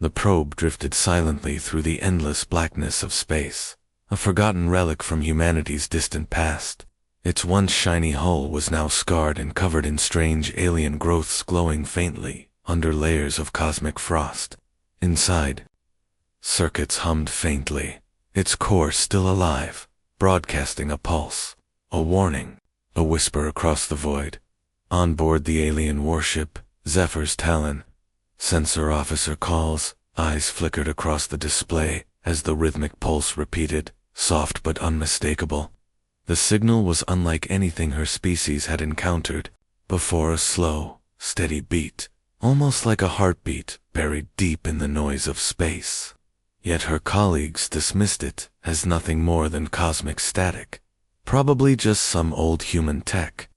The probe drifted silently through the endless blackness of space, a forgotten relic from humanity's distant past. Its once shiny hull was now scarred and covered in strange alien growths glowing faintly under layers of cosmic frost. Inside, circuits hummed faintly, its core still alive, broadcasting a pulse, a warning, a whisper across the void. On board the alien warship, Zephyr's Talon, sensor officer calls, eyes flickered across the display as the rhythmic pulse repeated, soft but unmistakable. The signal was unlike anything her species had encountered before, a slow, steady beat, almost like a heartbeat buried deep in the noise of space. Yet her colleagues dismissed it as nothing more than cosmic static, probably just some old human tech.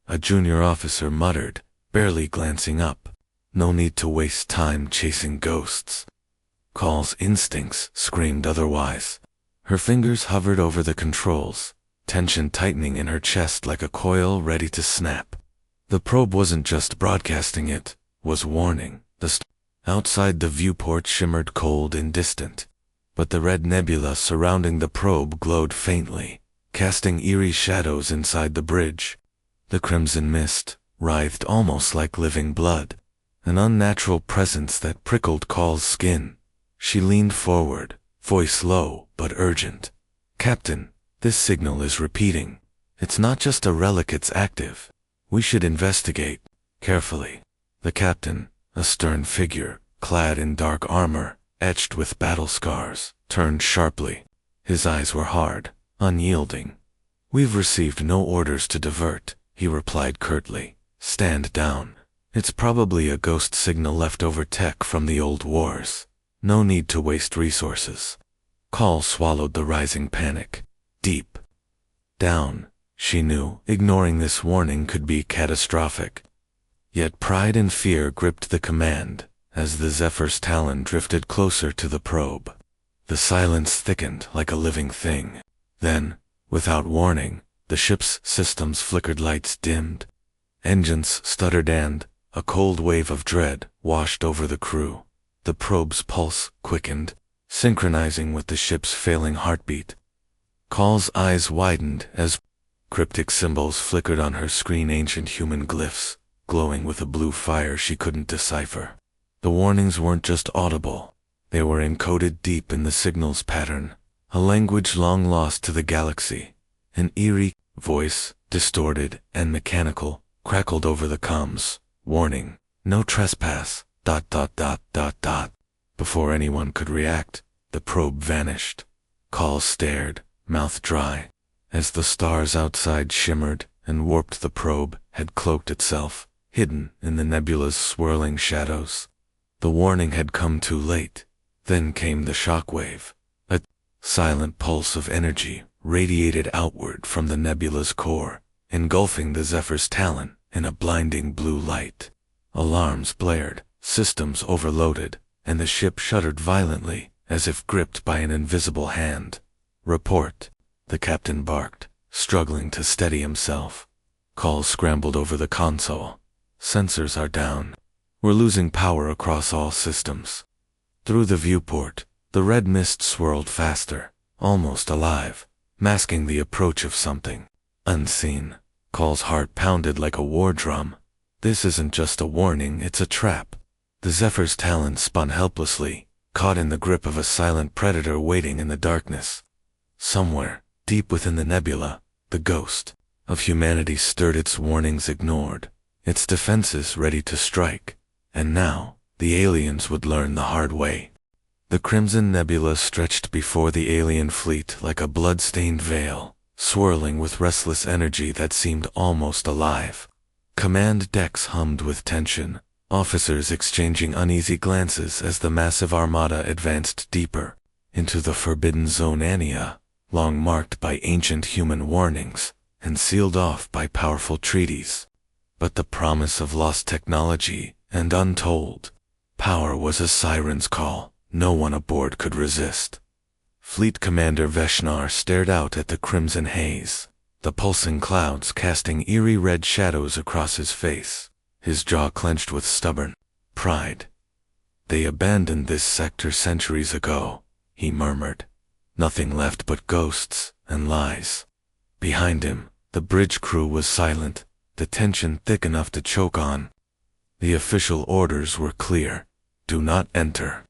A junior officer muttered, barely glancing up, "No need to waste time chasing ghosts." Call's instincts screamed otherwise. Her fingers hovered over the controls, tension tightening in her chest like a coil ready to snap. The probe wasn't just broadcasting, it was warning. Outside, the viewport shimmered cold and distant, but the red nebula surrounding the probe glowed faintly, casting eerie shadows inside the bridge. The crimson mist writhed almost like living blood, an unnatural presence that prickled Call's skin. She leaned forward, voice low but urgent. "Captain, this signal is repeating. It's not just a relic, it's active. We should investigate carefully." The captain, a stern figure, clad in dark armor, etched with battle scars, turned sharply. His eyes were hard, unyielding. "We've received no orders to divert," he replied curtly. "Stand down. It's probably a ghost signal leftover tech from the old wars. No need to waste resources." Call swallowed the rising panic. Deep down, she knew ignoring this warning could be catastrophic. Yet pride and fear gripped the command as the Zephyr's Talon drifted closer to the probe. The silence thickened like a living thing. Then, without warning, the ship's systems flickered, lights dimmed, engines stuttered, and a cold wave of dread washed over the crew. The probe's pulse quickened, synchronizing with the ship's failing heartbeat. Call's eyes widened as cryptic symbols flickered on her screen, ancient human glyphs, glowing with a blue fire she couldn't decipher. The warnings weren't just audible, they were encoded deep in the signal's pattern, a language long lost to the galaxy. An eerie voice, distorted and mechanical, crackled over the comms, warning, "No trespass, ... Before anyone could react, the probe vanished. Call stared, mouth dry, as the stars outside shimmered and warped. The probe had cloaked itself, hidden in the nebula's swirling shadows. The warning had come too late. Then came the shockwave. A silent pulse of energy radiated outward from the nebula's core, engulfing the Zephyr's Talon in a blinding blue light. Alarms blared, systems overloaded, and the ship shuddered violently, as if gripped by an invisible hand. "Report," the captain barked, struggling to steady himself. Call scrambled over the console. "Sensors are down. We're losing power across all systems." Through the viewport, the red mist swirled faster, almost alive, masking the approach of something unseen. Call's heart pounded like a war drum. This isn't just a warning, it's a trap. The Zephyr's Talon spun helplessly, caught in the grip of a silent predator waiting in the darkness. Somewhere, deep within the nebula, the ghost of humanity stirred, its warnings ignored, its defenses ready to strike. And now, the aliens would learn the hard way. The crimson nebula stretched before the alien fleet like a blood-stained veil, swirling with restless energy that seemed almost alive. Command decks hummed with tension, officers exchanging uneasy glances as the massive armada advanced deeper into the forbidden zone, Ania, long marked by ancient human warnings and sealed off by powerful treaties. But the promise of lost technology and untold power was a siren's call no one aboard could resist. Fleet Commander Veshnar stared out at the crimson haze, the pulsing clouds casting eerie red shadows across his face, his jaw clenched with stubborn pride. They abandoned this sector centuries ago, he murmured. Nothing left but ghosts and lies. Behind him, the bridge crew was silent, the tension thick enough to choke on. The official orders were clear: do not enter.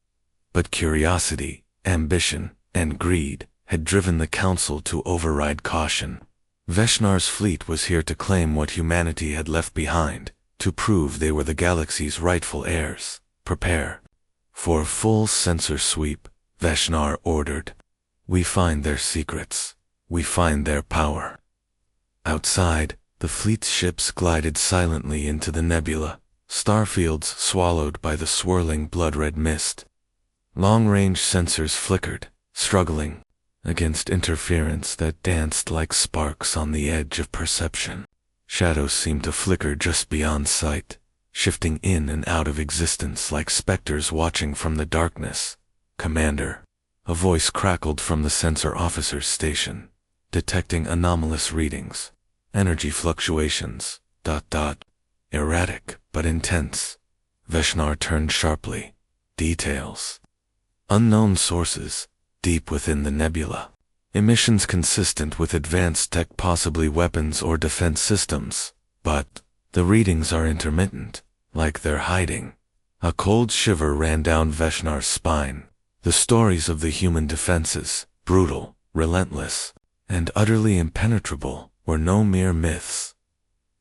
But curiosity, ambition, and greed had driven the council to override caution. Veshnar's fleet was here to claim what humanity had left behind, to prove they were the galaxy's rightful heirs. Prepare for a full sensor sweep, Veshnar ordered. We find their secrets. We find their power. Outside, the fleet's ships glided silently into the nebula, starfields swallowed by the swirling blood-red mist. Long-range sensors flickered, struggling against interference that danced like sparks on the edge of perception. Shadows seemed to flicker just beyond sight, shifting in and out of existence like specters watching from the darkness. Commander, a voice crackled from the sensor officer's station, detecting anomalous readings. Energy fluctuations, ... erratic but intense. Veshnar turned sharply. Details. Unknown sources, deep within the nebula. Emissions consistent with advanced tech, possibly weapons or defense systems. But the readings are intermittent, like they're hiding. A cold shiver ran down Veshnar's spine. The stories of the human defenses, brutal, relentless, and utterly impenetrable, were no mere myths.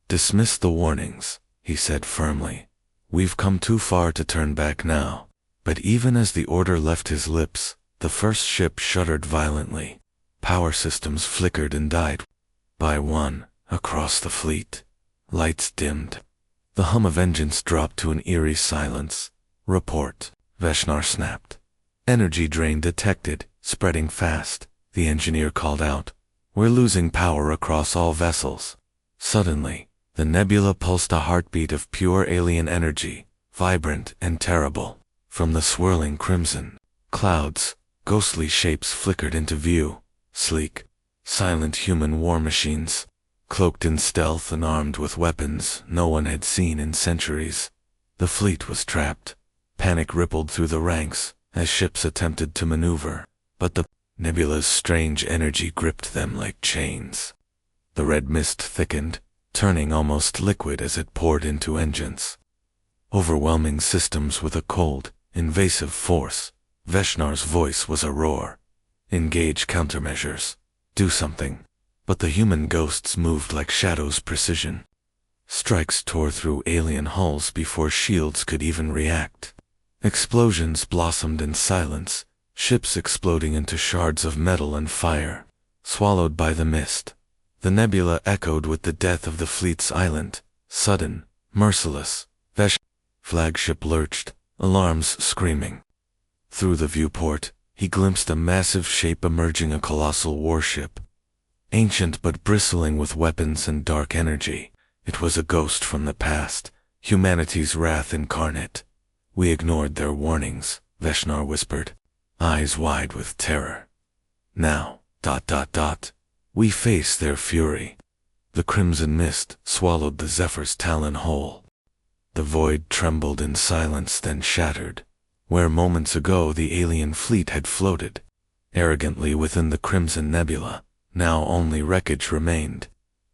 Dismiss the warnings, he said firmly. We've come too far to turn back now. But even as the order left his lips, the first ship shuddered violently. Power systems flickered and died. By one, across the fleet. Lights dimmed. The hum of engines dropped to an eerie silence. Report, Veshnar snapped. Energy drain detected, spreading fast. The engineer called out. We're losing power across all vessels. Suddenly, the nebula pulsed a heartbeat of pure alien energy, vibrant and terrible. From the swirling crimson clouds, ghostly shapes flickered into view. Sleek, silent human war machines, cloaked in stealth and armed with weapons no one had seen in centuries. The fleet was trapped. Panic rippled through the ranks as ships attempted to maneuver, but the nebula's strange energy gripped them like chains. The red mist thickened, turning almost liquid as it poured into engines. Overwhelming systems with a cold, invasive force. Veshnar's voice was a roar. Engage countermeasures. Do something. But the human ghosts moved like shadows' precision. Strikes tore through alien hulls before shields could even react. Explosions blossomed in silence, ships exploding into shards of metal and fire, swallowed by the mist. The nebula echoed with the death of the fleet's island, sudden, merciless. Flagship lurched, alarms screaming. Through the viewport, he glimpsed a massive shape emerging, a colossal warship. Ancient but bristling with weapons and dark energy, it was a ghost from the past, humanity's wrath incarnate. We ignored their warnings, Veshnar whispered, eyes wide with terror. Now, ... we face their fury. The crimson mist swallowed the Zephyr's talon whole. The void trembled in silence, then shattered. Where moments ago the alien fleet had floated, arrogantly within the crimson nebula, now only wreckage remained.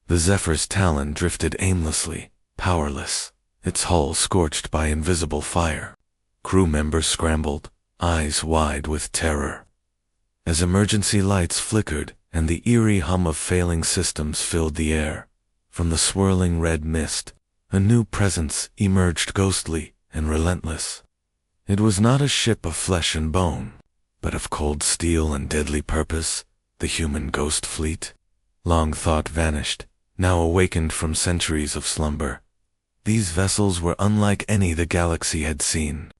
The Zephyr's talon drifted aimlessly, powerless, its hull scorched by invisible fire. Crew members scrambled, eyes wide with terror. As emergency lights flickered and the eerie hum of failing systems filled the air, from the swirling red mist, a new presence emerged, ghostly and relentless. It was not a ship of flesh and bone, but of cold steel and deadly purpose, the human ghost fleet. Long thought vanished, now awakened from centuries of slumber. These vessels were unlike any the galaxy had seen.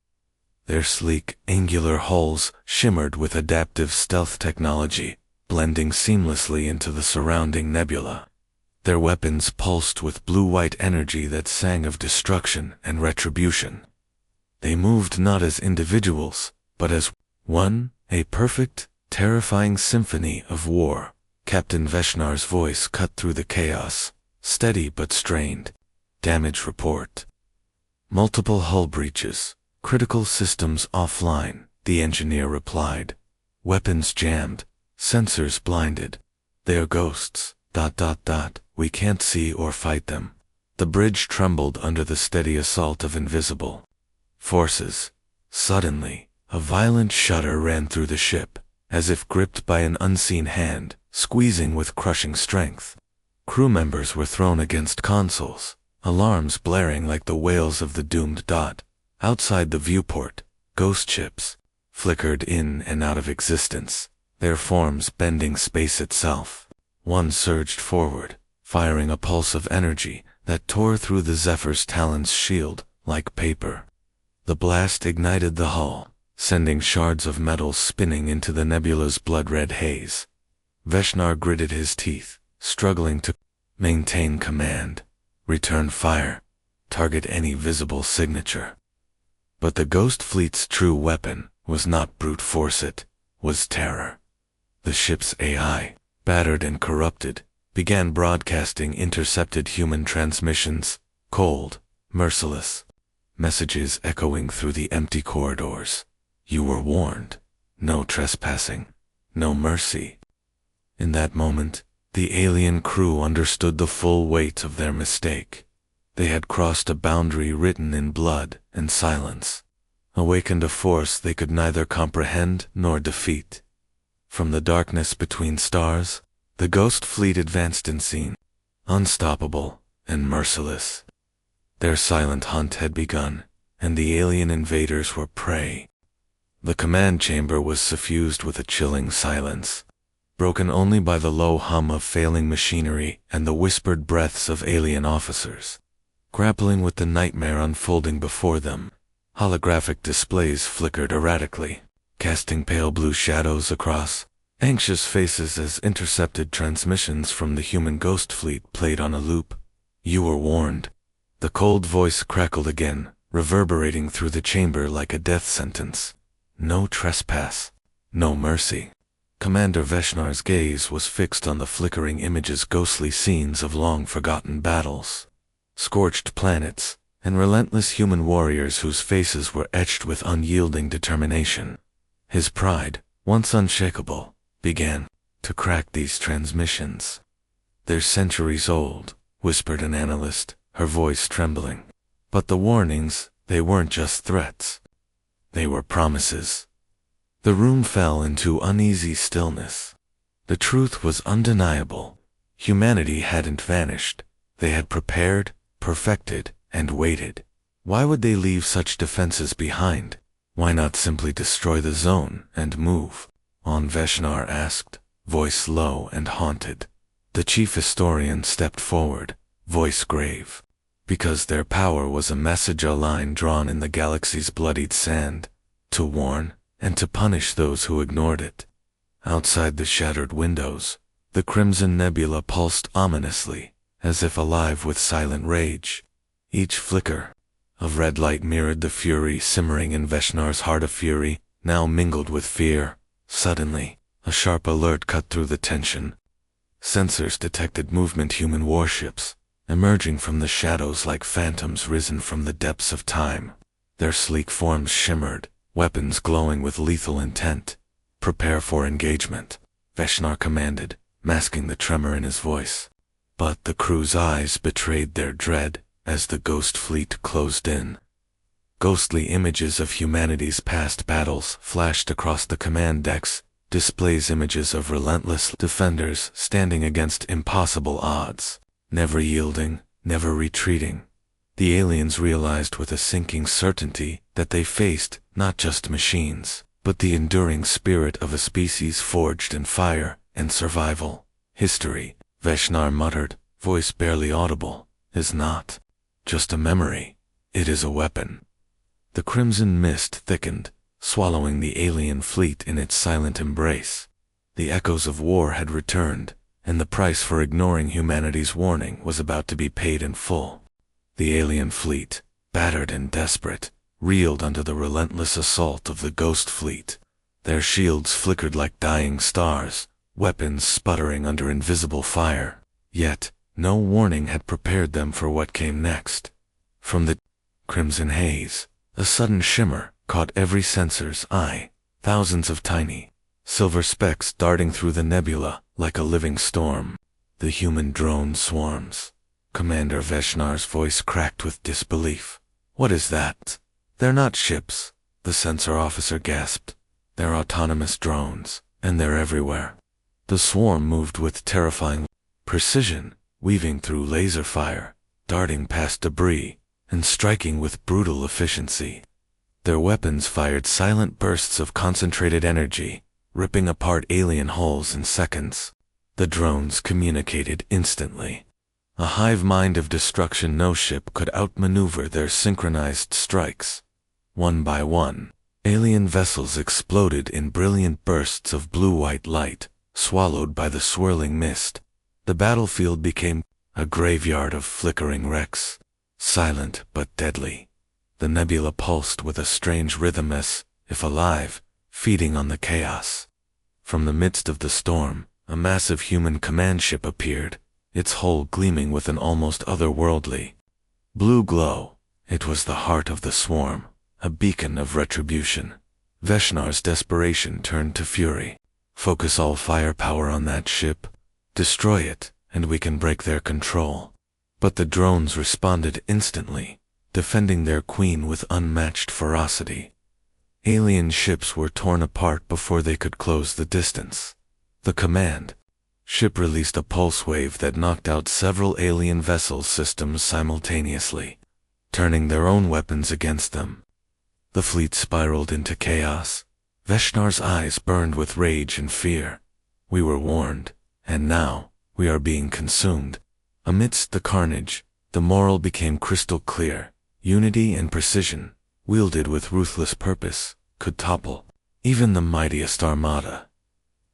Their sleek, angular hulls shimmered with adaptive stealth technology, blending seamlessly into the surrounding nebula. Their weapons pulsed with blue-white energy that sang of destruction and retribution. They moved not as individuals, but as one, a perfect, terrifying symphony of war. Captain Veshnar's voice cut through the chaos, steady but strained. Damage report. Multiple hull breaches, Critical systems offline, the engineer replied. Weapons jammed, sensors blinded. They are ghosts, ... We can't see or fight them. The bridge trembled under the steady assault of invisible forces. Suddenly, a violent shudder ran through the ship, as if gripped by an unseen hand, squeezing with crushing strength. Crew members were thrown against consoles, alarms blaring like the wails of the doomed dot. Outside the viewport, ghost ships flickered in and out of existence, their forms bending space itself. One surged forward, firing a pulse of energy that tore through the Zephyr's talon's shield like paper. The blast ignited the hull, sending shards of metal spinning into the nebula's blood-red haze. Veshnar gritted his teeth, struggling to maintain command, return fire, target any visible signature. But the Ghost Fleet's true weapon was not brute force, it was terror. The ship's AI, battered and corrupted, began broadcasting intercepted human transmissions, cold, merciless. Messages echoing through the empty corridors. You were warned. No trespassing. No mercy. In that moment, the alien crew understood the full weight of their mistake. They had crossed a boundary written in blood and silence, awakened a force they could neither comprehend nor defeat. From the darkness between stars, the Ghost Fleet advanced in scene, unstoppable and merciless. Their silent hunt had begun, and the alien invaders were prey. The command chamber was suffused with a chilling silence, broken only by the low hum of failing machinery and the whispered breaths of alien officers. Grappling with the nightmare unfolding before them, holographic displays flickered erratically, casting pale blue shadows across anxious faces as intercepted transmissions from the human Ghost Fleet played on a loop. You were warned. The cold voice crackled again, reverberating through the chamber like a death sentence. No trespass. No mercy. Commander Veshnar's gaze was fixed on the flickering images, ghostly scenes of long-forgotten battles, scorched planets, and relentless human warriors whose faces were etched with unyielding determination. His pride, once unshakable, began to crack these transmissions. They're centuries old, whispered an analyst, her voice trembling. But the warnings, they weren't just threats. They were promises. The room fell into uneasy stillness. The truth was undeniable. Humanity hadn't vanished. They had prepared, perfected, and waited. Why would they leave such defenses behind? Why not simply destroy the zone and move on? Veshnar asked, voice low and haunted. The chief historian stepped forward, voice grave. Because their power was a message, a line drawn in the galaxy's bloodied sand, to warn and to punish those who ignored it. Outside the shattered windows, the Crimson Nebula pulsed ominously, as if alive with silent rage. Each flicker of red light mirrored the fury simmering in Veshnar's heart, a fury now mingled with fear. Suddenly, a sharp alert cut through the tension. Sensors detected movement, human warships, emerging from the shadows like phantoms risen from the depths of time. Their sleek forms shimmered, weapons glowing with lethal intent. Prepare for engagement, Veshnar commanded, masking the tremor in his voice. But the crew's eyes betrayed their dread as the Ghost Fleet closed in. Ghostly images of humanity's past battles flashed across the command decks, displays images of relentless defenders standing against impossible odds, never yielding, never retreating. The aliens realized with a sinking certainty that they faced not just machines, but the enduring spirit of a species forged in fire and survival. History, Veshnar muttered, voice barely audible, is not just a memory. It is a weapon. The crimson mist thickened, swallowing the alien fleet in its silent embrace. The echoes of war had returned, and the price for ignoring humanity's warning was about to be paid in full. The alien fleet, battered and desperate, reeled under the relentless assault of the Ghost Fleet. Their shields flickered like dying stars, weapons sputtering under invisible fire. Yet, no warning had prepared them for what came next. From the crimson haze, A sudden shimmer caught every sensor's eye, thousands of tiny, silver specks darting through the nebula like a living storm. The human drone swarms. Commander Veshnar's voice cracked with disbelief. What is that? They're not ships, the sensor officer gasped. They're autonomous drones, and they're everywhere. The swarm moved with terrifying precision, weaving through laser fire, darting past debris, and striking with brutal efficiency. Their weapons fired silent bursts of concentrated energy, ripping apart alien hulls in seconds. The drones communicated instantly. A hive mind of destruction. No ship could outmaneuver their synchronized strikes. One by one, alien vessels exploded in brilliant bursts of blue-white light, swallowed by the swirling mist. The battlefield became a graveyard of flickering wrecks, silent but deadly. The nebula pulsed with a strange rhythm as, if alive, feeding on the chaos. From the midst of the storm, a massive human command ship appeared, its hull gleaming with an almost otherworldly blue glow. It was the heart of the swarm, a beacon of retribution. Veshnar's desperation turned to fury. Focus all firepower on that ship, destroy it, and we can break their control. But the drones responded instantly, defending their queen with unmatched ferocity. Alien ships were torn apart before they could close the distance. The command ship released a pulse wave that knocked out several alien vessel systems simultaneously, turning their own weapons against them. The fleet spiraled into chaos. Veshnar's eyes burned with rage and fear. We were warned, and now we are being consumed. Amidst the carnage, the moral became crystal clear. Unity and precision, wielded with ruthless purpose, could topple even the mightiest armada.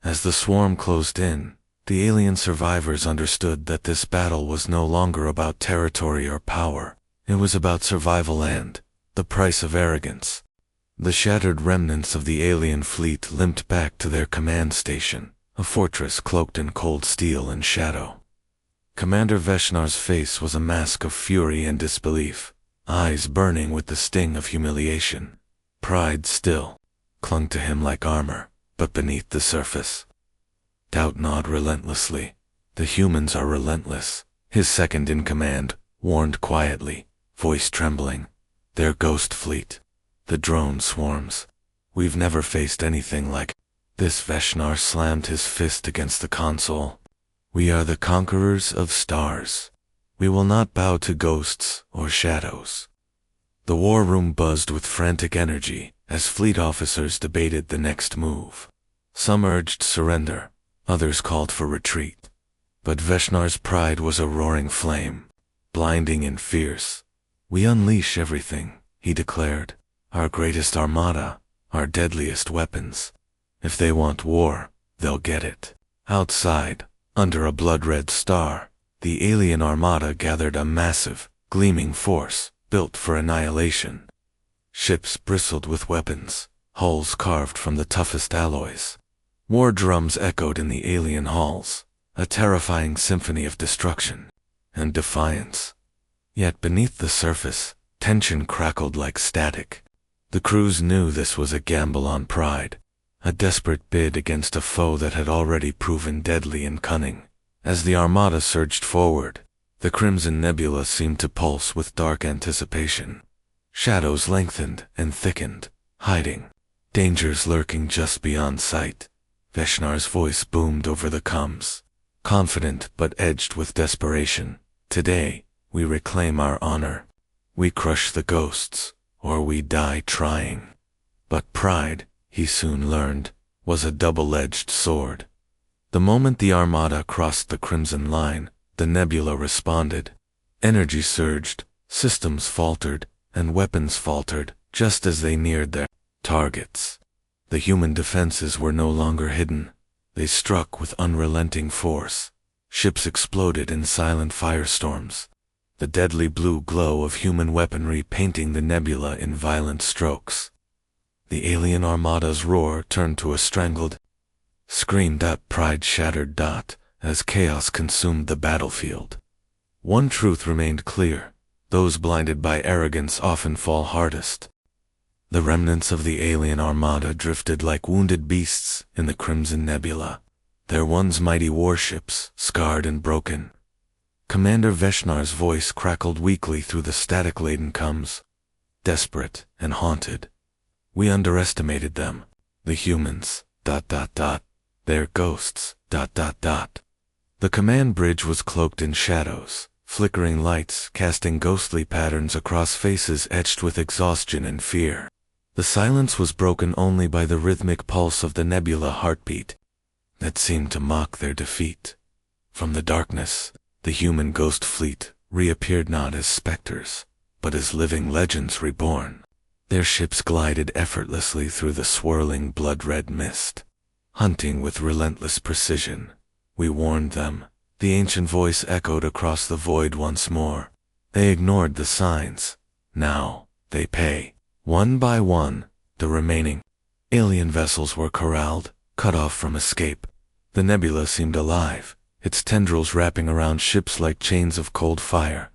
As the swarm closed in, the alien survivors understood that this battle was no longer about territory or power. It was about survival and the price of arrogance. The shattered remnants of the alien fleet limped back to their command station, a fortress cloaked in cold steel and shadow. Commander Veshnar's face was a mask of fury and disbelief, eyes burning with the sting of humiliation. Pride still clung to him like armor, but beneath the surface, doubt gnawed relentlessly. The humans are relentless, his second-in-command warned quietly, voice trembling. Their ghost fleet, the drone swarms. We've never faced anything like this. Veshnar slammed his fist against the console. We are the conquerors of stars. We will not bow to ghosts or shadows. The war room buzzed with frantic energy as fleet officers debated the next move. Some urged surrender, others called for retreat. But Veshnar's pride was a roaring flame, blinding and fierce. We unleash everything, he declared. Our greatest armada, our deadliest weapons. If they want war, they'll get it. Outside, under a blood-red star, the alien armada gathered a massive, gleaming force, built for annihilation. Ships bristled with weapons, hulls carved from the toughest alloys. War drums echoed in the alien halls, a terrifying symphony of destruction and defiance. Yet beneath the surface, tension crackled like static. The crews knew this was a gamble on pride, a desperate bid against a foe that had already proven deadly and cunning. As the armada surged forward, the crimson nebula seemed to pulse with dark anticipation. Shadows lengthened and thickened, hiding, dangers lurking just beyond sight. Veshnar's voice boomed over the comms, confident but edged with desperation. Today, we reclaim our honor. We crush the ghosts, or we die trying. But pride, he soon learned, was a double-edged sword. The moment the armada crossed the crimson line, the nebula responded. Energy surged, systems faltered, and weapons faltered, just as they neared their targets. The human defenses were no longer hidden. They struck with unrelenting force. Ships exploded in silent firestorms, the deadly blue glow of human weaponry painting the nebula in violent strokes. The alien armada's roar turned to a strangled scream that pride shattered as chaos consumed the battlefield. One truth remained clear: those blinded by arrogance often fall hardest. The remnants of the alien armada drifted like wounded beasts in the Crimson Nebula, their once mighty warships scarred and broken. Commander Veshnar's voice crackled weakly through the static-laden coms. Desperate and haunted. We underestimated them. The humans, ... Their ghosts, ... The command bridge was cloaked in shadows, flickering lights casting ghostly patterns across faces etched with exhaustion and fear. The silence was broken only by the rhythmic pulse of the nebula heartbeat that seemed to mock their defeat. From the darkness, the human ghost fleet reappeared not as specters, but as living legends reborn. Their ships glided effortlessly through the swirling blood-red mist, hunting with relentless precision. We warned them. The ancient voice echoed across the void once more. They ignored the signs. Now, they pay. One by one, the remaining alien vessels were corralled, cut off from escape. The nebula seemed alive, its tendrils wrapping around ships like chains of cold fire.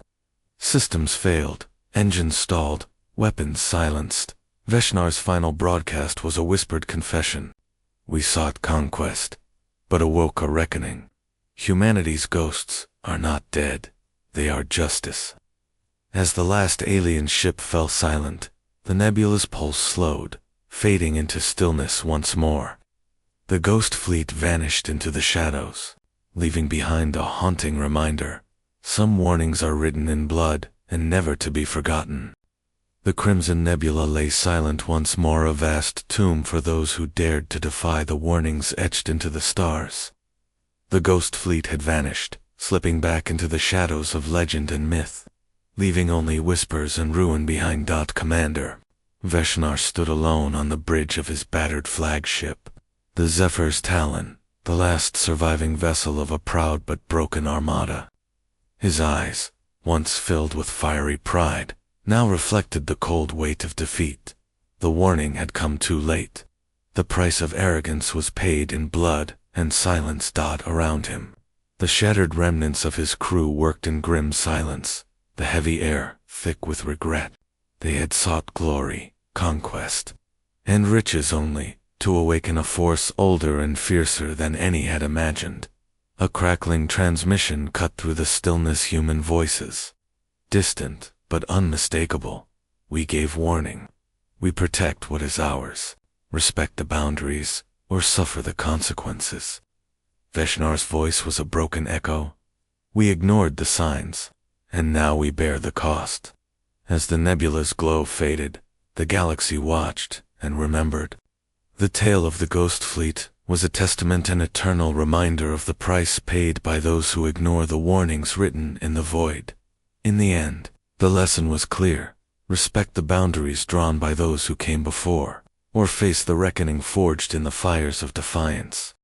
Systems failed, engines stalled, weapons silenced. Veshnar's final broadcast was a whispered confession. We sought conquest, but awoke a reckoning. Humanity's ghosts are not dead, they are justice. As the last alien ship fell silent, the nebula's pulse slowed, fading into stillness once more. The ghost fleet vanished into the shadows, leaving behind a haunting reminder. Some warnings are written in blood and never to be forgotten. The Crimson Nebula lay silent once more, a vast tomb for those who dared to defy the warnings etched into the stars. The ghost fleet had vanished, slipping back into the shadows of legend and myth, leaving only whispers and ruin behind. Commander Veshnar stood alone on the bridge of his battered flagship, the Zephyr's Talon, the last surviving vessel of a proud but broken armada. His eyes, once filled with fiery pride, now reflected the cold weight of defeat. The warning had come too late. The price of arrogance was paid in blood and silence. Around him, the shattered remnants of his crew worked in grim silence, the heavy air thick with regret. They had sought glory, conquest, and riches only to awaken a force older and fiercer than any had imagined. A crackling transmission cut through the stillness. Human voices, distant but unmistakable. We gave warning. We protect what is ours, respect the boundaries, or suffer the consequences. Veshnar's voice was a broken echo. We ignored the signs, and now we bear the cost. As the nebula's glow faded, the galaxy watched and remembered. The tale of the Ghost Fleet was a testament, an eternal reminder of the price paid by those who ignore the warnings written in the void. In the end, the lesson was clear. Respect the boundaries drawn by those who came before, or face the reckoning forged in the fires of defiance.